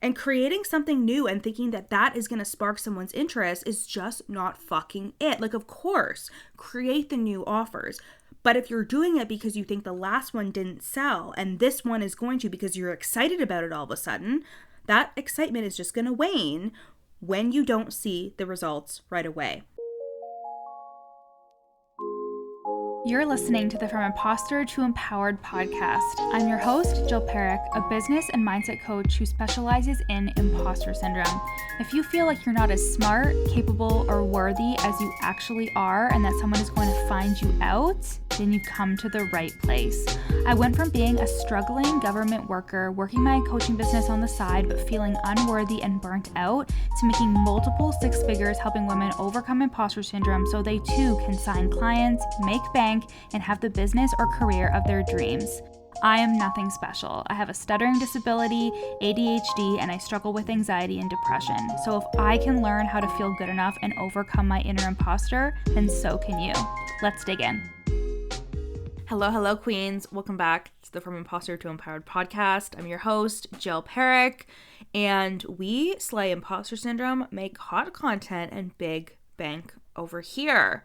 And creating something new and thinking that that is going to spark someone's interest is just not fucking it. Like, of course, create the new offers. But if you're doing it because you think the last one didn't sell and this one is going to because you're excited about it all of a sudden, that excitement is just going to wane when you don't see the results right away. You're listening to the From Imposter to Empowered podcast. I'm your host, Jill Perrick, a business and mindset coach who specializes in imposter syndrome. If you feel like you're not as smart, capable, or worthy as you actually are and that someone is going to find you out, then you've come to the right place. I went from being a struggling government worker, working my coaching business on the side, but feeling unworthy and burnt out, to making multiple six figures helping women overcome imposter syndrome so they too can sign clients, make bank, and have the business or career of their dreams. I am nothing special. I have a stuttering disability, ADHD, and I struggle with anxiety and depression. So if I can learn how to feel good enough and overcome my inner imposter, then so can you. Let's dig in. Hello, queens. Welcome back to the From Imposter to Empowered podcast. I'm your host, Jill Perrick, and we slay imposter syndrome, make hot content, and big bank over here.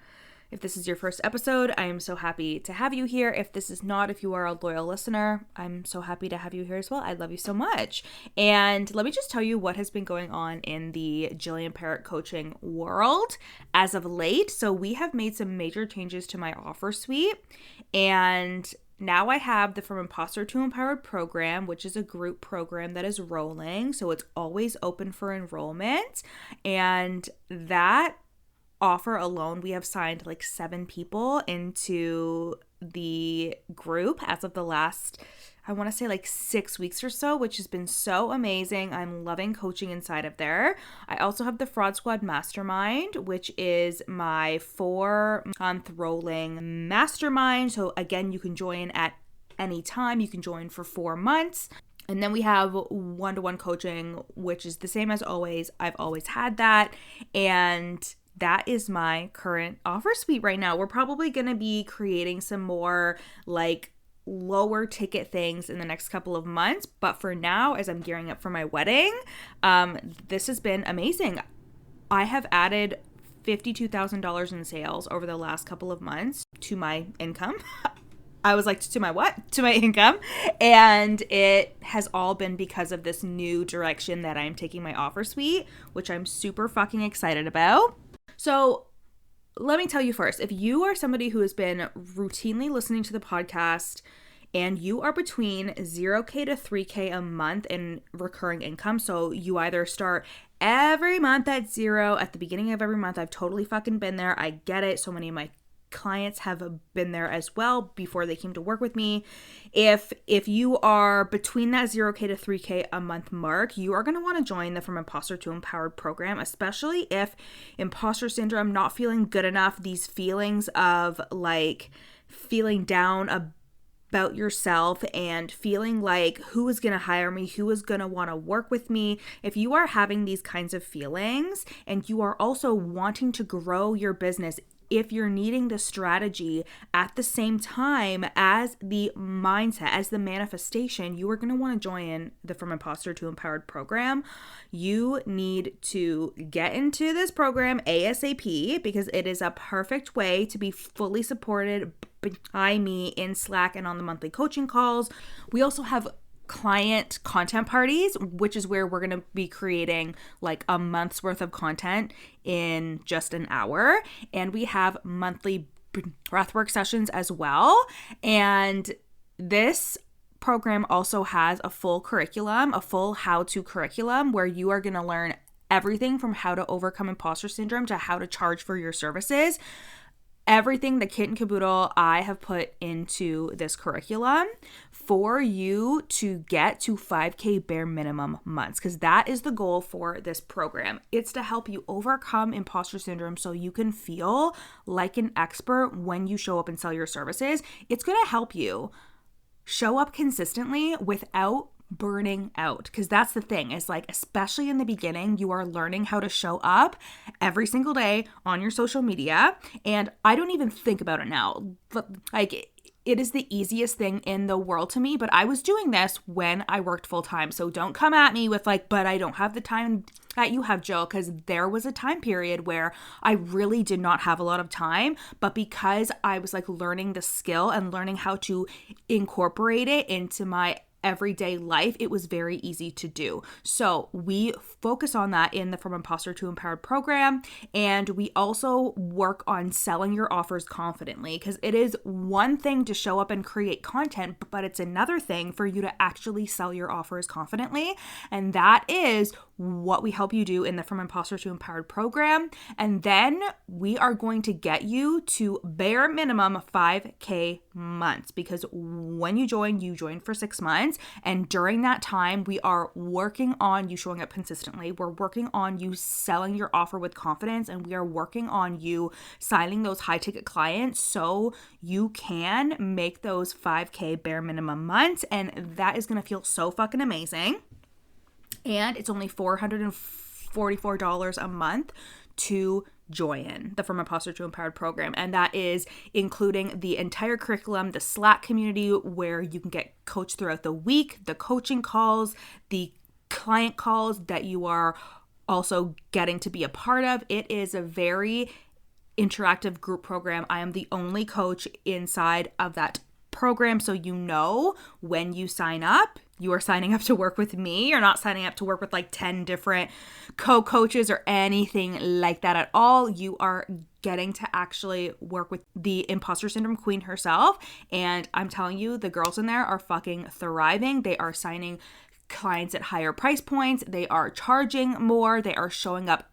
If this is your first episode, I am so happy to have you here. If this is not, if you are a loyal listener, I'm so happy to have you here as well. I love you so much. And let me just tell you what has been going on in the Jillian Parrott coaching world as of late. So we have made some major changes to my offer suite, and now I have the From Imposter to Empowered program, which is a group program that is rolling. So it's always open for enrollment, and that offer alone, we have signed like 7 people into the group as of the last, I want to say like 6 weeks or so, which has been so amazing. I'm loving coaching inside of there. I also have the Fraud Squad Mastermind, which is my 4-month rolling mastermind. So again, you can join at any time. You can join for 4 months. And then we have one-to-one coaching, which is the same as always. I've always had that. And that is my current offer suite right now. We're probably going to be creating some more like lower ticket things in the next couple of months. But for now, as I'm gearing up for my wedding, this has been amazing. I have added $52,000 in sales over the last couple of months to my income. I was like, to my what? To my income. And it has all been because of this new direction that I'm taking my offer suite, which I'm super fucking excited about. So let me tell you first, if you are somebody who has been routinely listening to the podcast and you are between 0K to 3K a month in recurring income, so you either start every month at 0 at the beginning of every month, I've totally fucking been there. I get it. So many of my clients have been there as well before they came to work with me. If you are between that 0K to 3K a month mark, you are going to want to join the From Imposter to Empowered program, especially if imposter syndrome, not feeling good enough, these feelings of like feeling down about yourself and feeling like who is going to hire me, who is going to want to work with me. If you are having these kinds of feelings and you are also wanting to grow your business, if you're needing the strategy at the same time as the mindset, as the manifestation, you are going to want to join the From Imposter to Empowered program. You need to get into this program ASAP because it is a perfect way to be fully supported by me in Slack and on the monthly coaching calls. We also have client content parties, which is where we're going to be creating like a month's worth of content in just an hour. And we have monthly breathwork sessions as well. And this program also has a full curriculum, a full how-to curriculum where you are going to learn everything from how to overcome imposter syndrome to how to charge for your services. Everything, the kit and caboodle, I have put into this curriculum for you to get to 5K bare minimum months, because that is the goal for this program. It's to help you overcome imposter syndrome so you can feel like an expert when you show up and sell your services. It's going to help you show up consistently without burning out, because that's the thing, is like, especially in the beginning, you are learning how to show up every single day on your social media. And I don't even think about it now, but like it is the easiest thing in the world to me, but I was doing this when I worked full time. So don't come at me with like, but I don't have the time that you have, Jill, because there was a time period where I really did not have a lot of time, but because I was like learning the skill and learning how to incorporate it into my everyday life, it was very easy to do. So we focus on that in the From Imposter to Empowered program. And we also work on selling your offers confidently, because it is one thing to show up and create content, but it's another thing for you to actually sell your offers confidently. And that is what we help you do in the From Imposter to Empowered program. And then we are going to get you to bare minimum 5K months, because when you join for 6 months. And during that time, we are working on you showing up consistently. We're working on you selling your offer with confidence, and we are working on you signing those high ticket clients so you can make those 5K bare minimum months. And that is going to feel so fucking amazing. And it's only $444 a month to join the From Imposter to Empowered program. And that is including the entire curriculum, the Slack community where you can get coached throughout the week, the coaching calls, the client calls that you are also getting to be a part of. It is a very interactive group program. I am the only coach inside of that program. So you know when you sign up, you are signing up to work with me. You're not signing up to work with like 10 different co-coaches or anything like that at all. You are getting to actually work with the imposter syndrome queen herself. And I'm telling you, the girls in there are fucking thriving. They are signing clients at higher price points. They are charging more. They are showing up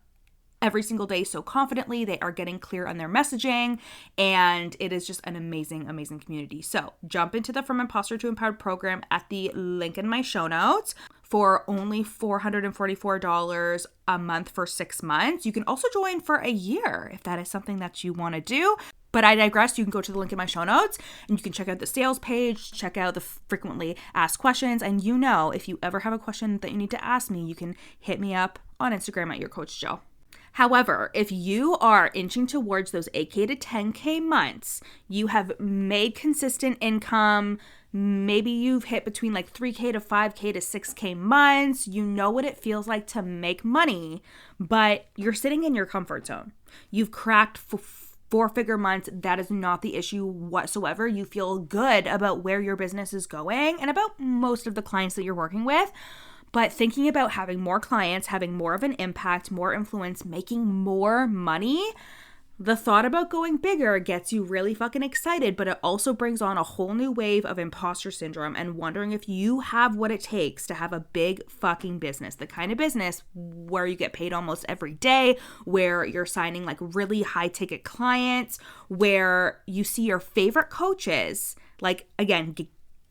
every single day so confidently. They are getting clear on their messaging, and it is just an amazing, amazing community. So jump into the From Imposter to Empowered program at the link in my show notes for only $444 a month for 6 months. You can also join for a year if that is something that you want to do. But I digress. You can go to the link in my show notes and you can check out the sales page, check out the frequently asked questions. And you know, if you ever have a question that you need to ask me, you can hit me up on Instagram at your coach Jill. However, if you are inching towards those 8K to 10K months, you have made consistent income, maybe you've hit between like 3K to 5K to 6K months, you know what it feels like to make money, but you're sitting in your comfort zone. You've cracked 4-figure months. That is not the issue whatsoever. You feel good about where your business is going and about most of the clients that you're working with. But thinking about having more clients, having more of an impact, more influence, making more money, the thought about going bigger gets you really fucking excited, but it also brings on a whole new wave of imposter syndrome and wondering if you have what it takes to have a big fucking business, the kind of business where you get paid almost every day, where you're signing like really high ticket clients, where you see your favorite coaches, like again,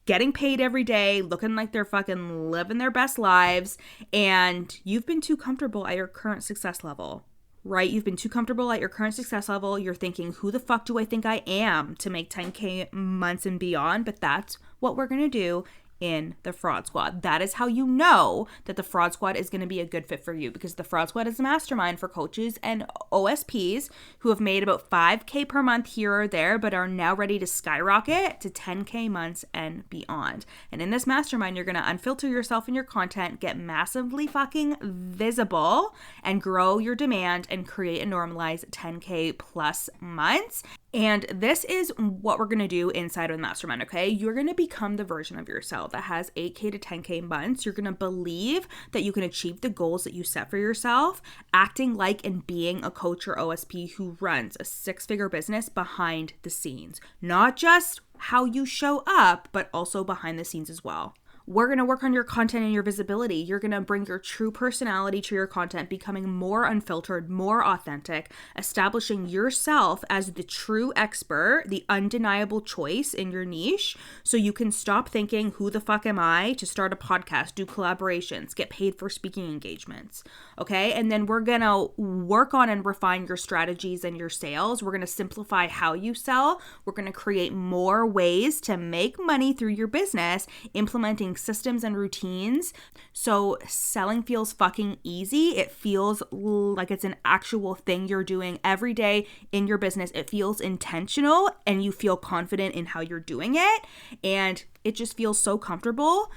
getting paid every day, looking like they're fucking living their best lives, and you've been too comfortable at your current success level, right? You've been too comfortable at your current success level. You're thinking, who the fuck do I think I am to make 10K months and beyond? But that's what we're going to do in the Fraud Squad. That is how you know that the Fraud Squad is going to be a good fit for you, because the Fraud Squad is a mastermind for coaches and OSPs who have made about 5K per month here or there, but are now ready to skyrocket to 10K months and beyond. And in this mastermind, you're going to unfilter yourself and your content, get massively fucking visible, and grow your demand and create and normalize 10K plus months. And this is what we're going to do inside of the mastermind, okay? You're going to become the version of yourself that has 8K to 10K months. You're going to believe that you can achieve the goals that you set for yourself, acting like and being a coach or OSP who runs a 6-figure business behind the scenes. Not just how you show up, but also behind the scenes as well. We're going to work on your content and your visibility. You're going to bring your true personality to your content, becoming more unfiltered, more authentic, establishing yourself as the true expert, the undeniable choice in your niche, so you can stop thinking, who the fuck am I to start a podcast, do collaborations, get paid for speaking engagements, okay? And then we're going to work on and refine your strategies and your sales. We're going to simplify how you sell. We're going to create more ways to make money through your business, implementing systems and routines. So selling feels fucking easy. It feels like it's an actual thing you're doing every day in your business. It feels intentional and you feel confident in how you're doing it. And it just feels so comfortable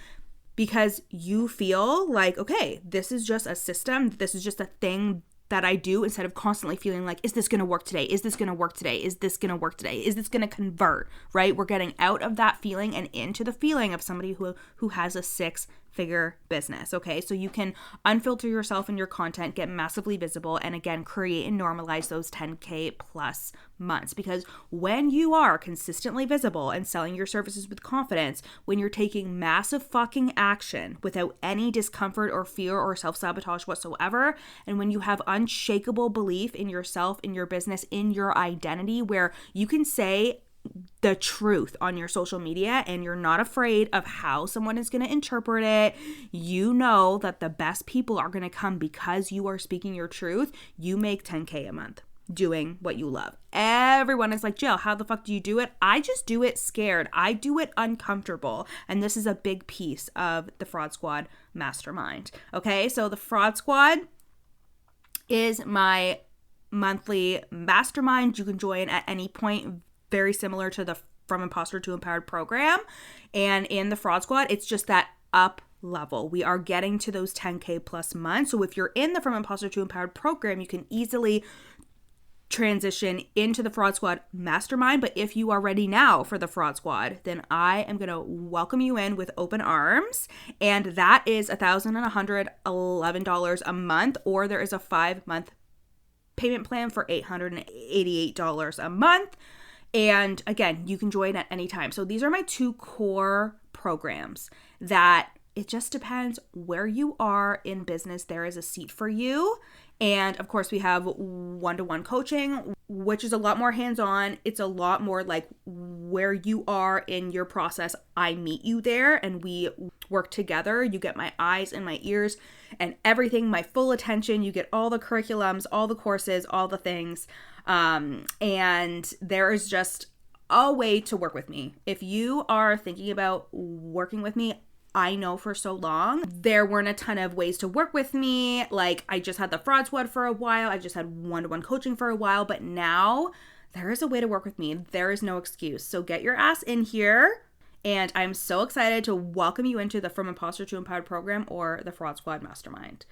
because you feel like, okay, this is just a system. This is just a thing that I do, instead of constantly feeling like, is this going to work today? Is this going to work today? Is this going to work today? Is this going to convert, right? We're getting out of that feeling and into the feeling of somebody who has a 6-figure business, okay? So you can unfilter yourself and your content, get massively visible, and again, create and normalize those 10K plus months. Because when you are consistently visible and selling your services with confidence, when you're taking massive fucking action without any discomfort or fear or self-sabotage whatsoever, and when you have unshakable belief in yourself, in your business, in your identity, where you can say the truth on your social media and you're not afraid of how someone is going to interpret it, you know that the best people are going to come because you are speaking your truth. You make 10K a month doing what you love. Everyone is like, Jill, how the fuck do you do it? I just do it scared. I do it uncomfortable. And this is a big piece of the Fraud Squad mastermind. Okay, so the Fraud Squad is my monthly mastermind. You can join at any point, very similar to the From Imposter to Empowered program. And in the Fraud Squad, it's just that up level. We are getting to those 10K plus months. So if you're in the From Imposter to Empowered program, you can easily transition into the Fraud Squad mastermind. But if you are ready now for the Fraud Squad, then I am going to welcome you in with open arms. And that is $1,111 a month, or there is a 5-month payment plan for $888 a month. And again, you can join at any time. So these are my 2 core programs that it just depends where you are in business. There is a seat for you. And of course, we have one-to-one coaching, which is a lot more hands-on. It's a lot more like where you are in your process. I meet you there and we work together. You get my eyes and my ears and everything, my full attention. You get all the curriculums, all the courses, all the things. And there is just a way to work with me. If you are thinking about working with me, I know for so long there weren't a ton of ways to work with me. Like, I just had the Fraud Squad for a while. I just had one-to-one coaching for a while, but now there is a way to work with me. There is no excuse. So get your ass in here. And I'm so excited to welcome you into the From Imposter to Empowered program, or the Fraud Squad Mastermind.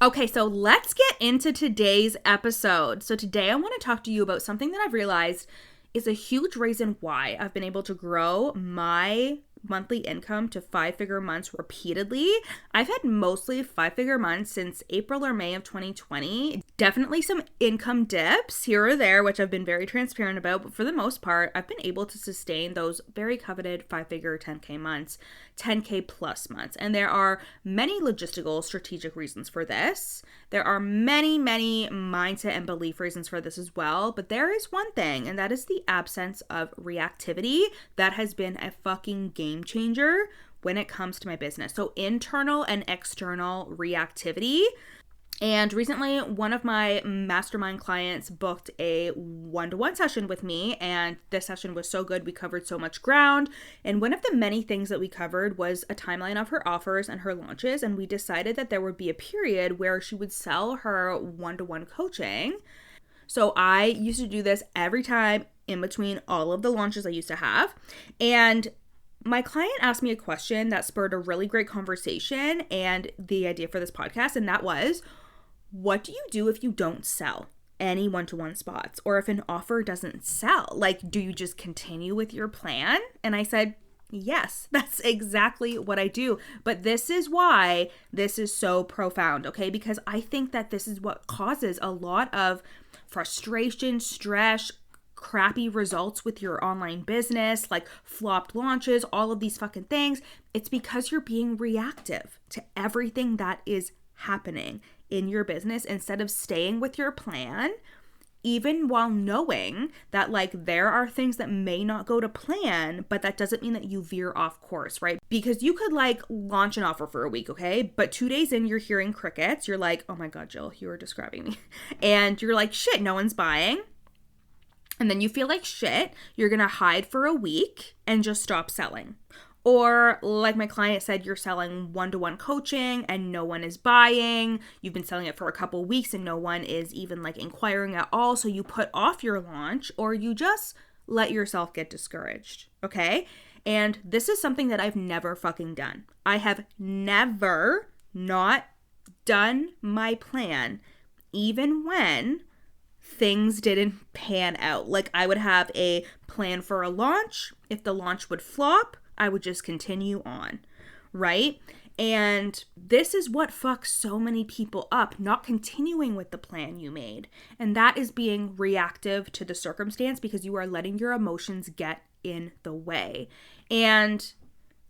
Okay, so let's get into today's episode. So today I want to talk to you about something that I've realized is a huge reason why I've been able to grow my monthly income to 5-figure months repeatedly. I've had mostly 5-figure months since April or May of 2020. Definitely some income dips here or there, which I've been very transparent about, but for the most part, I've been able to sustain those very coveted 5-figure 10K months, 10K plus months. And there are many logistical, strategic reasons for this. There are many mindset and belief reasons for this as well, but there is one thing, and that is the absence of reactivity. That has been a fucking game changer when it comes to my business. So internal and external reactivity. And recently, one of my mastermind clients booked a one-to-one session with me, and this session was so good. We covered so much ground, and one of the many things that we covered was a timeline of her offers and her launches, and we decided that there would be a period where she would sell her one-to-one coaching. So I used to do this every time in between all of the launches I used to have, and my client asked me a question that spurred a really great conversation and the idea for this podcast, and that was, what do you do if you don't sell any one-to-one spots, or if an offer doesn't sell? Like, do you just continue with your plan? And I said, yes, that's exactly what I do. But this is why this is so profound, okay? Because I think that this is what causes a lot of frustration, stress, crappy results with your online business, like flopped launches, all of these fucking things. It's because you're being reactive to everything that is happening in your business instead of staying with your plan, even while knowing that like there are things that may not go to plan, but that doesn't mean that you veer off course, right? Because you could like launch an offer for a week, okay? But 2 days in, you're hearing crickets. You're like, oh my God, Jill, you are describing me. And you're like, shit, no one's buying. And then you feel like shit. You're going to hide for a week and just stop selling. Or like my client said, you're selling one-to-one coaching and no one is buying. You've been selling it for a couple weeks and no one is even like inquiring at all. So you put off your launch or you just let yourself get discouraged. Okay. And this is something that I've never fucking done. I have never not done my plan, even when things didn't pan out. Like I would have a plan for a launch. If the launch would flop, I would just continue on, right? And this is what fucks so many people up, not continuing with the plan you made. And that is being reactive to the circumstance because you are letting your emotions get in the way. And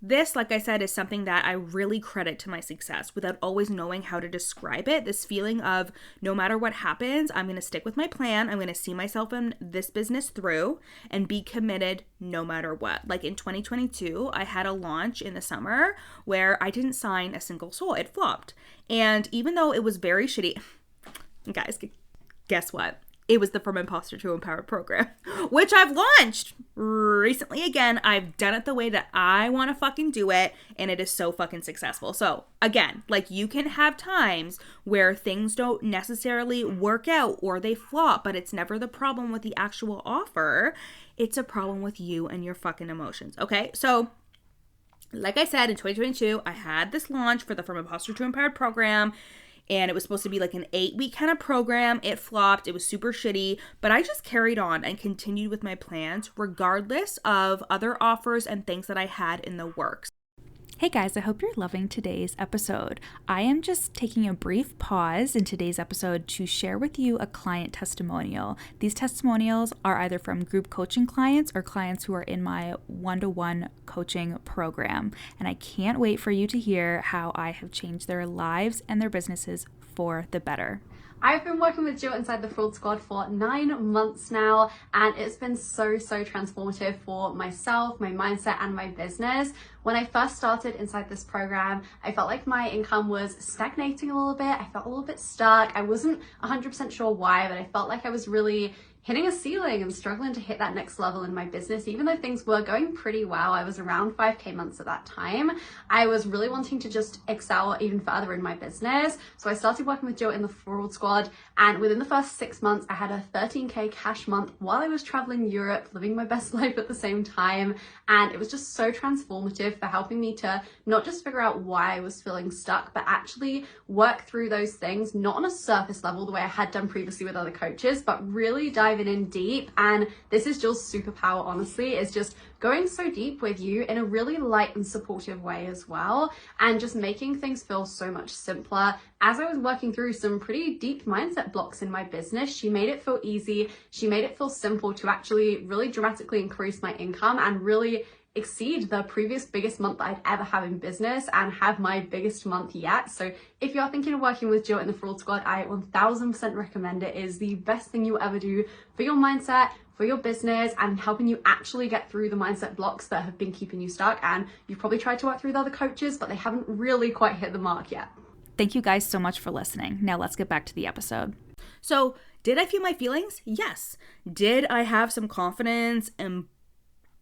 this, like I said, is something that I really credit to my success without always knowing how to describe it. This feeling of no matter what happens, I'm going to stick with my plan. I'm going to see myself in this business through and be committed no matter what. Like in 2022, I had a launch in the summer where I didn't sign a single soul. It flopped. And even though it was very shitty, guys, guess what? It was the From Imposter to Empowered program, which I've launched recently again. I've done it the way that I want to fucking do it, and it is so fucking successful. So again, like you can have times where things don't necessarily work out or they flop, but it's never the problem with the actual offer. It's a problem with you and your fucking emotions. Okay. So like I said, in 2022, I had this launch for the From Imposter to Empowered program. And it was supposed to be like an 8-week kind of program. It flopped. It was super shitty. But I just carried on and continued with my plans regardless of other offers and things that I had in the works. Hey guys, I hope you're loving today's episode. I am just taking a brief pause in today's episode to share with you a client testimonial. These testimonials are either from group coaching clients or clients who are in my one-to-one coaching program. And I can't wait for you to hear how I have changed their lives and their businesses for the better. I've been working with Jill inside the Fraud Squad for 9 months now, and it's been so transformative for myself, my mindset, and my business. When I first started inside this program, I felt like my income was stagnating a little bit. I felt a little bit stuck. I wasn't 100% sure why, but I felt like I was really hitting a ceiling and struggling to hit that next level in my business. Even though things were going pretty well, I was around 5K months at that time. I was really wanting to just excel even further in my business. So I started working with Jill in the Fraud Squad, and within the first 6 months, I had a 13K cash month while I was traveling Europe, living my best life at the same time. And it was just so transformative for helping me to not just figure out why I was feeling stuck, but actually work through those things, not on a surface level the way I had done previously with other coaches, but really diving in deep. And this is Jill's superpower, honestly, is just going so deep with you in a really light and supportive way as well, and just making things feel so much simpler. As I was working through some pretty deep mindset blocks in my business, she made it feel easy. She made it feel simple to actually really dramatically increase my income and really exceed the previous biggest month that I'd ever have in business and have my biggest month yet. So if you're thinking of working with Jill in the Fraud Squad, I 1000% recommend it. It is the best thing you ever do for your mindset, for your business, and helping you actually get through the mindset blocks that have been keeping you stuck. And you've probably tried to work through with other coaches, but they haven't really quite hit the mark yet. Thank you guys so much for listening. Now let's get back to the episode. So did I feel my feelings? Yes. Did I have some confidence and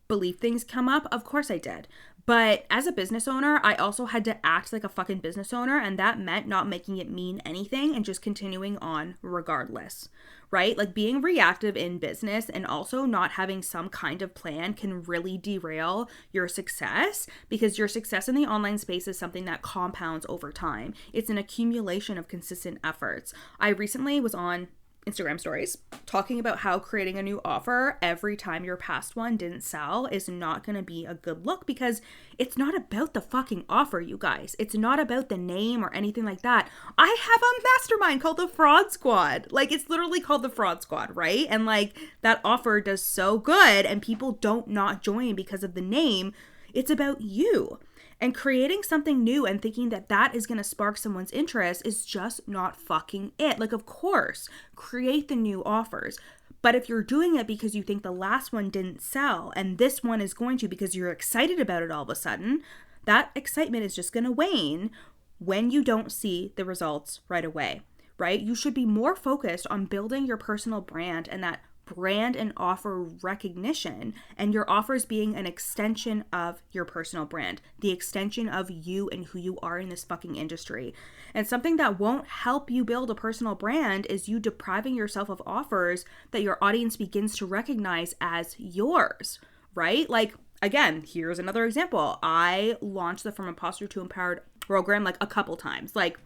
believe things come up? Of course I did. But as a business owner, I also had to act like a fucking business owner, and that meant not making it mean anything and just continuing on regardless, right? Like being reactive in business and also not having some kind of plan can really derail your success, because your success in the online space is something that compounds over time. It's an accumulation of consistent efforts. I recently was on Instagram stories talking about how creating a new offer every time your past one didn't sell is not going to be a good look, because it's not about the fucking offer, you guys. It's not about the name or anything like that. I have a mastermind called the Fraud Squad. Like, it's literally called the Fraud Squad, right? And like that offer does so good and people don't not join because of the name. It's about you. And creating something new and thinking that that is going to spark someone's interest is just not fucking it. Like, of course, create the new offers. But if you're doing it because you think the last one didn't sell and this one is going to because you're excited about it all of a sudden, that excitement is just going to wane when you don't see the results right away, right? You should be more focused on building your personal brand and that brand and offer recognition, and your offers being an extension of your personal brand, the extension of you and who you are in this fucking industry. And something that won't help you build a personal brand is you depriving yourself of offers that your audience begins to recognize as yours, right? Like, again, here's another example. I launched the From Imposter to Empowered program like a couple times. Like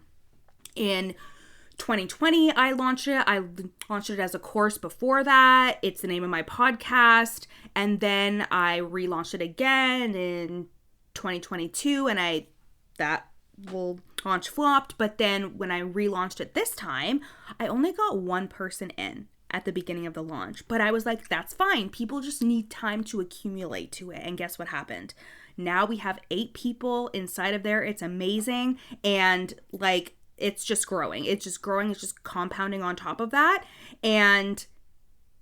in 2020, I launched it. I launched it as a course before that. It's the name of my podcast. And then I relaunched it again in 2022, and that launch flopped. But then when I relaunched it this time, I only got one person in at the beginning of the launch. But I was like, that's fine. People just need time to accumulate to it. And guess what happened? Now we have 8 people inside of there. It's amazing. And like, it's just growing. It's just growing. It's just compounding on top of that. And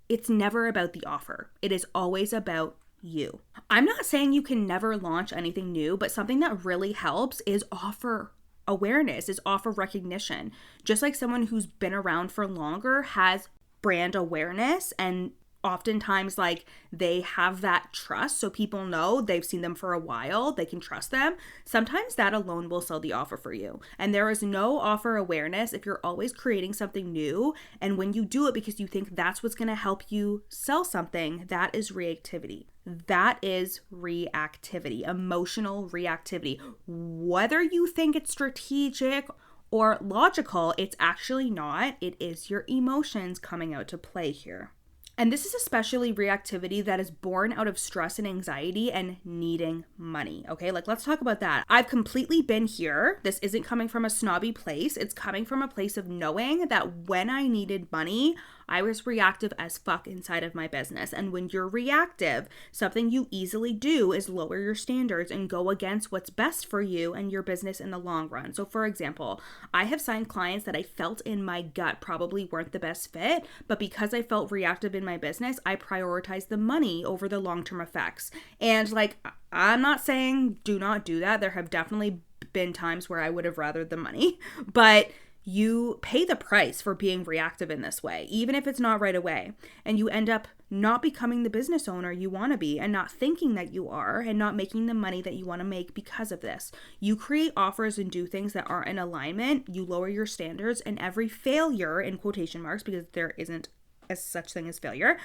it's never about the offer. It is always about you. I'm not saying you can never launch anything new, but something that really helps is offer awareness, is offer recognition. Just like someone who's been around for longer has brand awareness, and oftentimes like they have that trust, so people know they've seen them for a while, they can trust them. Sometimes that alone will sell the offer for you. And there is no offer awareness if you're always creating something new, and when you do it because you think that's what's going to help you sell something, that is reactivity. That is reactivity, emotional reactivity. Whether you think it's strategic or logical, it's actually not. It is your emotions coming out to play here. And this is especially reactivity that is born out of stress and anxiety and needing money, okay? Like, let's talk about that. I've completely been here. This isn't coming from a snobby place. It's coming from a place of knowing that when I needed money, I was reactive as fuck inside of my business. And when you're reactive, something you easily do is lower your standards and go against what's best for you and your business in the long run. So for example, I have signed clients that I felt in my gut probably weren't the best fit, but because I felt reactive in my business, I prioritized the money over the long-term effects. And like, I'm not saying do not do that. There have definitely been times where I would have rathered the money, but you pay the price for being reactive in this way, even if it's not right away. And you end up not becoming the business owner you want to be, and not thinking that you are, and not making the money that you want to make because of this. You create offers and do things that aren't in alignment. You lower your standards, and every failure, in quotation marks, because there isn't as such thing as failure,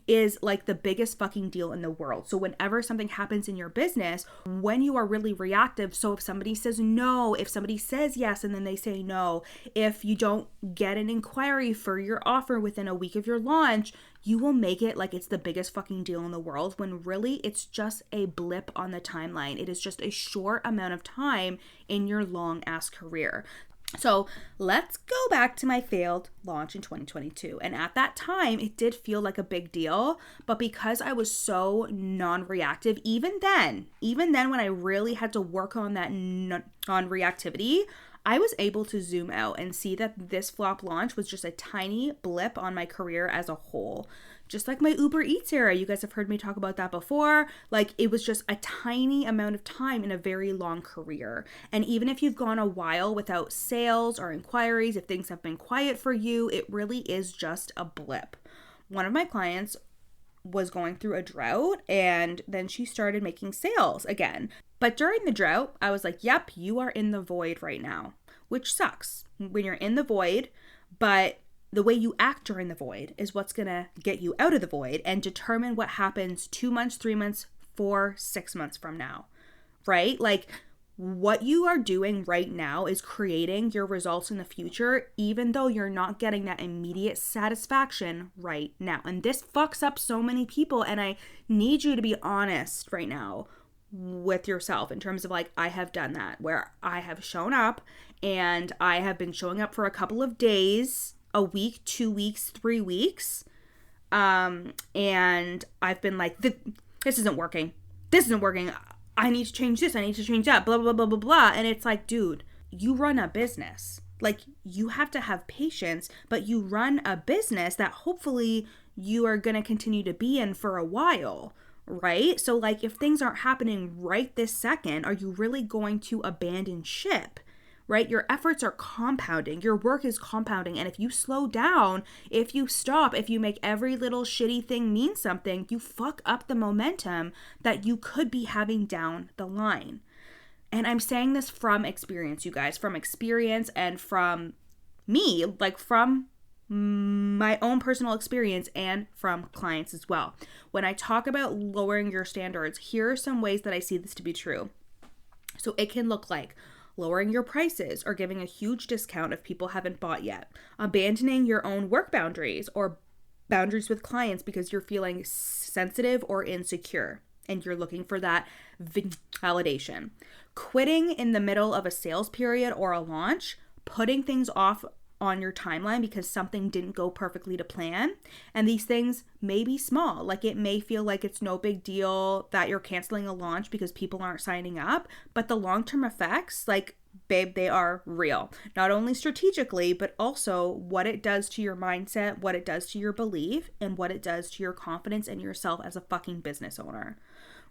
is like the biggest fucking deal in the world. So whenever something happens in your business, when you are really reactive, so if somebody says no, if somebody says yes and then they say no, if you don't get an inquiry for your offer within a week of your launch, you will make it like it's the biggest fucking deal in the world, when really it's just a blip on the timeline. It is just a short amount of time in your long ass career. So let's go back to my failed launch in 2022. And at that time, it did feel like a big deal. But because I was so non-reactive, even then when I really had to work on that non-reactivity, I was able to zoom out and see that this flop launch was just a tiny blip on my career as a whole. Just like my Uber Eats era, you guys have heard me talk about that before. Like, it was just a tiny amount of time in a very long career. And even if you've gone a while without sales or inquiries, if things have been quiet for you, it really is just a blip. One of my clients was going through a drought, and then she started making sales again. But during the drought, I was like, yep, you are in the void right now, which sucks when you're in the void, but the way you act during the void is what's going to get you out of the void and determine what happens 2 months, 3 months, 4, 6 months from now, right? Like, what you are doing right now is creating your results in the future, even though you're not getting that immediate satisfaction right now. And this fucks up so many people. And I need you to be honest right now with yourself in terms of like, I have done that, where I have shown up and I have been showing up for a couple of days, a week, 2 weeks, 3 weeks. And I've been like, this isn't working. This isn't working. I need to change this. I need to change that, blah, blah, blah, blah, blah. And it's like, dude, you run a business. Like, you have to have patience, but you run a business that hopefully you are going to continue to be in for a while, right? So like, if things aren't happening right this second, are you really going to abandon ship, right? Your efforts are compounding. Your work is compounding. And if you slow down, if you stop, if you make every little shitty thing mean something, you fuck up the momentum that you could be having down the line. And I'm saying this from experience, you guys, from experience and from me, like from my own personal experience and from clients as well. When I talk about lowering your standards, here are some ways that I see this to be true. So it can look like lowering your prices or giving a huge discount if people haven't bought yet, abandoning your own work boundaries or boundaries with clients because you're feeling sensitive or insecure and you're looking for that validation, quitting in the middle of a sales period or a launch, putting things off on your timeline because something didn't go perfectly to plan. And these things may be small. Like it may feel like it's no big deal that you're canceling a launch because people aren't signing up, but the long-term effects, like, babe, they are real. Not only strategically, but also what it does to your mindset, what it does to your belief, and what it does to your confidence in yourself as a fucking business owner.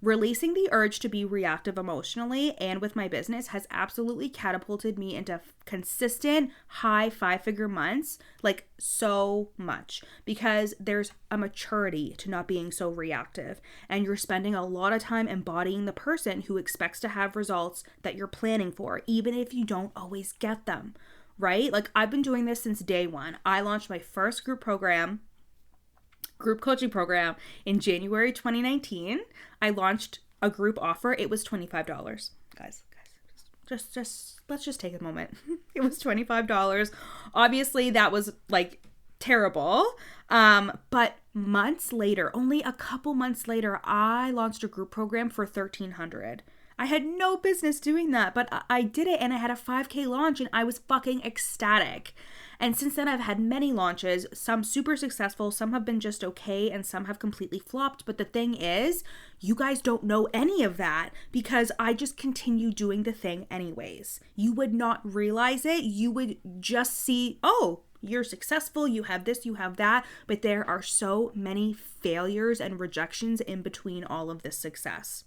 Releasing the urge to be reactive emotionally and with my business has absolutely catapulted me into consistent high 5-figure months, like so much, because there's a maturity to not being so reactive and you're spending a lot of time embodying the person who expects to have results that you're planning for, even if you don't always get them, right? Like I've been doing this since day one. I launched my first group coaching program in January 2019. I launched a group offer. It was $25. Guys, just let's just take a moment. It was $25. Obviously, that was like terrible. But months later, only a couple months later, I launched a group program for $1,300. I had no business doing that, but I did it and I had a 5K launch and I was fucking ecstatic. And since then, I've had many launches, some super successful, some have been just okay, and some have completely flopped. But the thing is, you guys don't know any of that because I just continue doing the thing anyways. You would not realize it. You would just see, oh, you're successful, you have this, you have that. But there are so many failures and rejections in between all of this success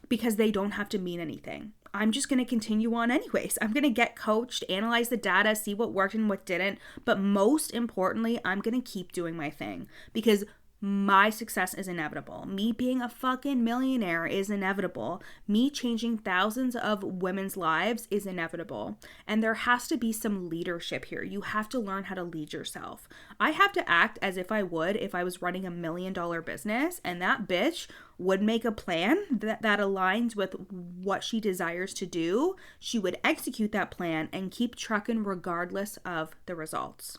because they don't have to mean anything. I'm just going to continue on anyways. I'm going to get coached, analyze the data, see what worked and what didn't. But most importantly, I'm going to keep doing my thing because my success is inevitable. Me being a fucking millionaire is inevitable. Me changing thousands of women's lives is inevitable. And there has to be some leadership here. You have to learn how to lead yourself. I have to act as if I would if I was running $1 million business, and that bitch would make a plan that aligns with what she desires to do. She would execute that plan and keep trucking regardless of the results.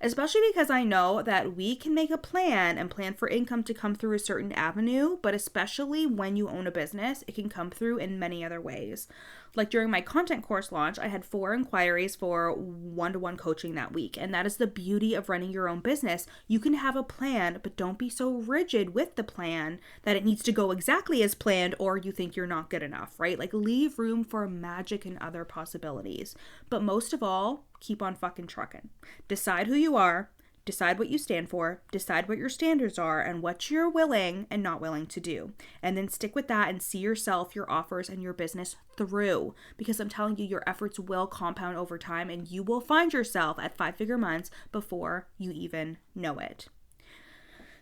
Especially because I know that we can make a plan and plan for income to come through a certain avenue, but especially when you own a business, it can come through in many other ways. Like during my content course launch, I had 4 inquiries for one-to-one coaching that week. And that is the beauty of running your own business. You can have a plan, but don't be so rigid with the plan that it needs to go exactly as planned or you think you're not good enough, right? Like leave room for magic and other possibilities. But most of all, keep on fucking trucking. Decide who you are. Decide what you stand for, decide what your standards are and what you're willing and not willing to do. And then stick with that and see yourself, your offers, and your business through. Because I'm telling you, your efforts will compound over time and you will find yourself at 5-figure months before you even know it.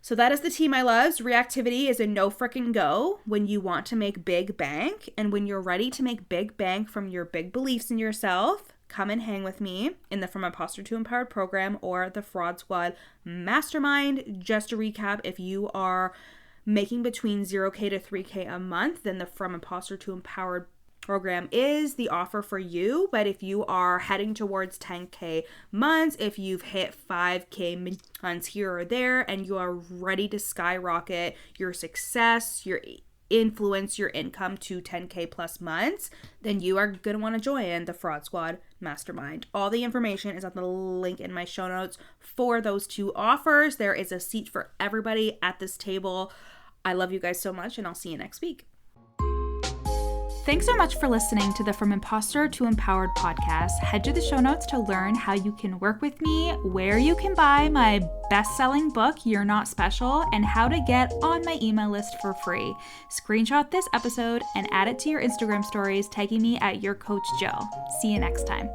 So that is the tea, my loves. Reactivity is a no frickin' go when you want to make big bank. And when you're ready to make big bank from your big beliefs in yourself, come and hang with me in the From Imposter to Empowered program or the Fraud Squad Mastermind. Just to recap, if you are making between 0K to 3K a month, then the From Imposter to Empowered program is the offer for you. But if you are heading towards 10K months, if you've hit 5K months here or there, and you are ready to skyrocket your success, your influence, your income to 10K plus months, then you are going to want to join the Fraud Squad Mastermind. All the information is on the link in my show notes for those 2 offers. There is a seat for everybody at this table. I love you guys so much, and I'll see you next week. Thanks so much for listening to the From Imposter to Empowered podcast. Head to the show notes to learn how you can work with me, where you can buy my best-selling book, You're Not Special, and how to get on my email list for free. Screenshot this episode and add it to your Instagram stories, tagging me at YourCoachJill. See you next time.